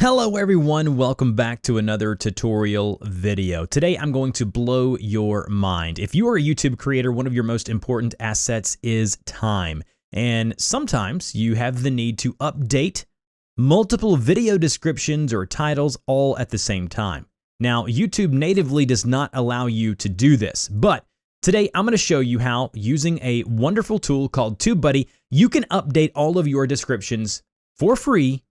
Hello everyone, welcome back to another tutorial video. Today I'm going to blow your mind. If you are a YouTube creator, one of your most important assets is time. And sometimes you have the need to update multiple video descriptions or titles all at the same time. Now, YouTube natively does not allow you to do this, but today I'm going to show you how, using a wonderful tool called TubeBuddy, you can update all of your descriptions for free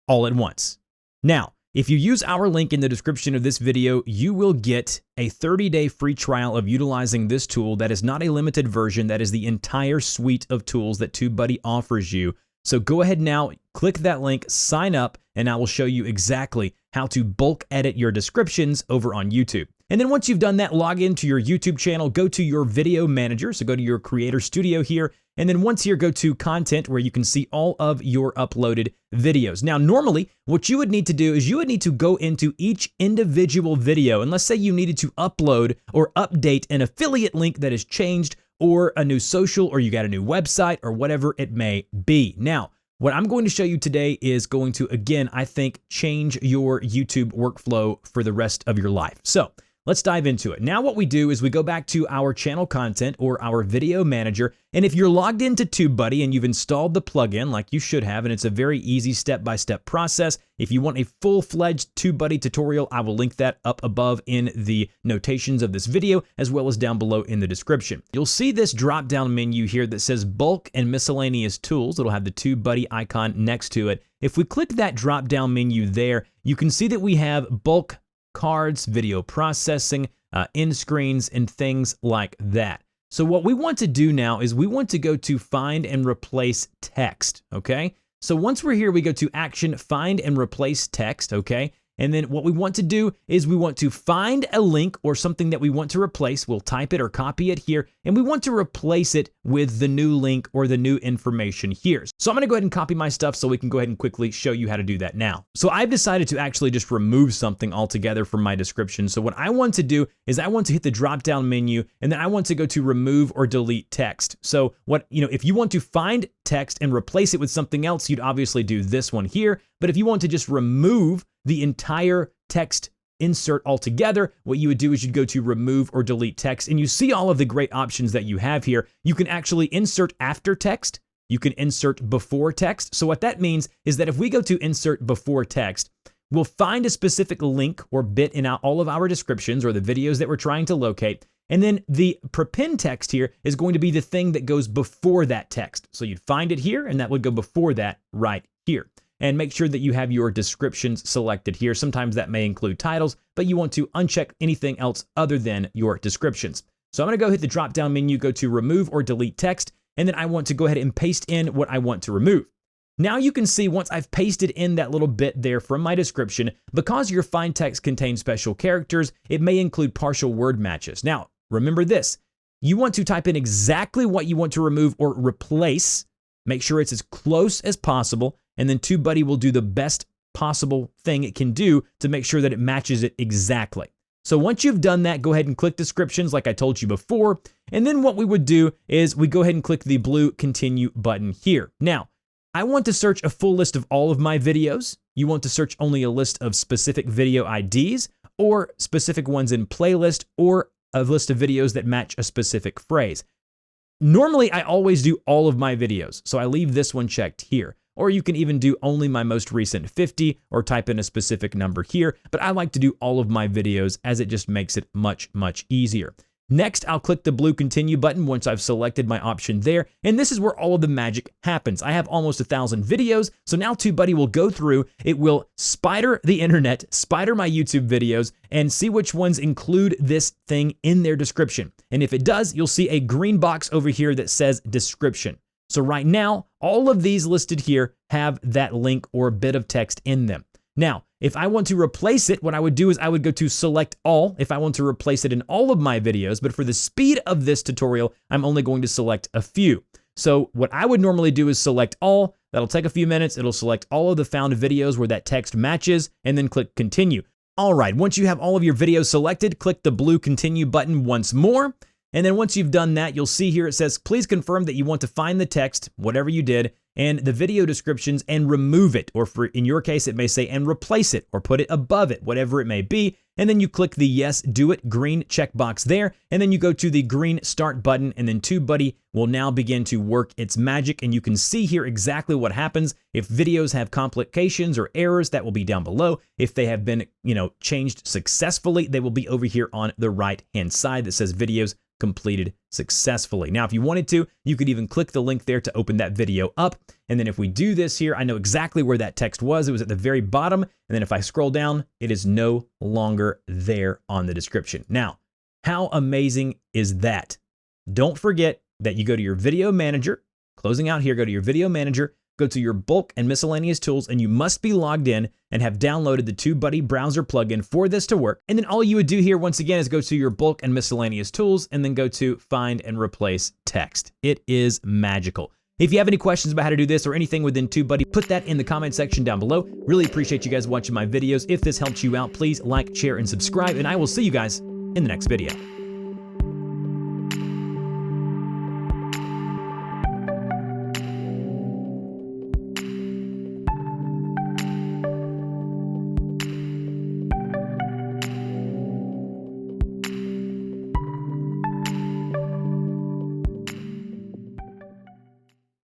all at once. Now, if you use our link in the description of this video, you will get a 30-day free trial of utilizing this tool. That is not a limited version. That is the entire suite of tools that TubeBuddy offers you. So go ahead now, click that link, sign up, and I will show you exactly how to bulk edit your descriptions over on YouTube. And then once you've done that, log into your YouTube channel, go to your video manager. So go to your creator studio here. And then once here, go to content where you can see all of your uploaded videos. Now, normally what you would need to do is you would need to go into each individual video. And let's say you needed to upload or update an affiliate link that has changed, or a new social, or you got a new website, or whatever it may be. Now, what I'm going to show you today is going to, again, I think, change your YouTube workflow for the rest of your life. So let's dive into it. Now what we do is we go back to our channel content or our video manager. And if you're logged into TubeBuddy and you've installed the plugin like you should have, and it's a very easy step-by-step process. If you want a full-fledged TubeBuddy tutorial, I will link that up above in the notations of this video, as well as down below in the description. You'll see this drop-down menu here that says bulk and miscellaneous tools. It'll have the TubeBuddy icon next to it. If we click that drop-down menu there, you can see that we have bulk cards, video processing, end screens, and things like that. So what we want to do now is we want to go to find and replace text, okay? So once we're here, we go to action, find and replace text, okay? And then what we want to do is we want to find a link or something that we want to replace. We'll type it or copy it here, and we want to replace it with the new link or the new information here. So I'm gonna go ahead and copy my stuff so we can go ahead and quickly show you how to do that now. So I've decided to actually just remove something altogether from my description. So what I want to do is I want to hit the drop-down menu, and then I want to go to remove or delete text. So if you want to find text and replace it with something else, you'd obviously do this one here. But if you want to just remove the entire text insert altogether, what you would do is you'd go to remove or delete text, and you see all of the great options that you have here. You can actually insert after text. You can insert before text. So what that means is that if we go to insert before text, we'll find a specific link or bit in all of our descriptions or the videos that we're trying to locate. And then the prepend text here is going to be the thing that goes before that text. So you'd find it here, and that would go before that right here. And make sure that you have your descriptions selected here. Sometimes that may include titles, but you want to uncheck anything else other than your descriptions. So I'm gonna go hit the drop-down menu, go to remove or delete text, and then I want to go ahead and paste in what I want to remove. Now you can see once I've pasted in that little bit there from my description, because your find text contains special characters, it may include partial word matches. Now, remember this, you want to type in exactly what you want to remove or replace. Make sure it's as close as possible, and then TubeBuddy will do the best possible thing it can do to make sure that it matches it exactly. So once you've done that, go ahead and click descriptions like I told you before, and then what we would do is we go ahead and click the blue continue button here. Now, I want to search a full list of all of my videos. You want to search only a list of specific video IDs, or specific ones in playlist, or a list of videos that match a specific phrase. Normally, I always do all of my videos, so I leave this one checked here. Or you can even do only my most recent 50 or type in a specific number here, but I like to do all of my videos as it just makes it much, much easier. Next, I'll click the blue continue button once I've selected my option there, and this is where all of the magic happens. I have almost 1,000 videos, so now TubeBuddy will go through, it will spider the internet, spider my YouTube videos, and see which ones include this thing in their description. And if it does, you'll see a green box over here that says description. So right now, all of these listed here have that link or bit of text in them. Now, if I want to replace it, what I would do is I would go to select all if I want to replace it in all of my videos, but for the speed of this tutorial, I'm only going to select a few. So what I would normally do is select all. That'll take a few minutes. It'll select all of the found videos where that text matches, and then click continue. All right, once you have all of your videos selected, click the blue continue button once more. And then once you've done that, you'll see here it says, please confirm that you want to find the text, whatever you did, and the video descriptions and remove it. Or in your case, it may say and replace it or put it above it, whatever it may be. And then you click the yes, do it green checkbox there. And then you go to the green start button, and then TubeBuddy will now begin to work its magic. And you can see here exactly what happens. If videos have complications or errors, that will be down below. If they have been, changed successfully, they will be over here on the right-hand side that says videos completed successfully. Now, if you wanted to, you could even click the link there to open that video up. And then if we do this here, I know exactly where that text was. It was at the very bottom. And then if I scroll down, it is no longer there on the description. Now, how amazing is that? Don't forget that you go to your video manager, closing out here, go to your video manager, go to your bulk and miscellaneous tools, and you must be logged in and have downloaded the TubeBuddy browser plugin for this to work. And then all you would do here, once again, is go to your bulk and miscellaneous tools and then go to find and replace text. It is magical. If you have any questions about how to do this or anything within TubeBuddy, put that in the comment section down below. Really appreciate you guys watching my videos. If this helped you out, please like, share, and subscribe, and I will see you guys in the next video.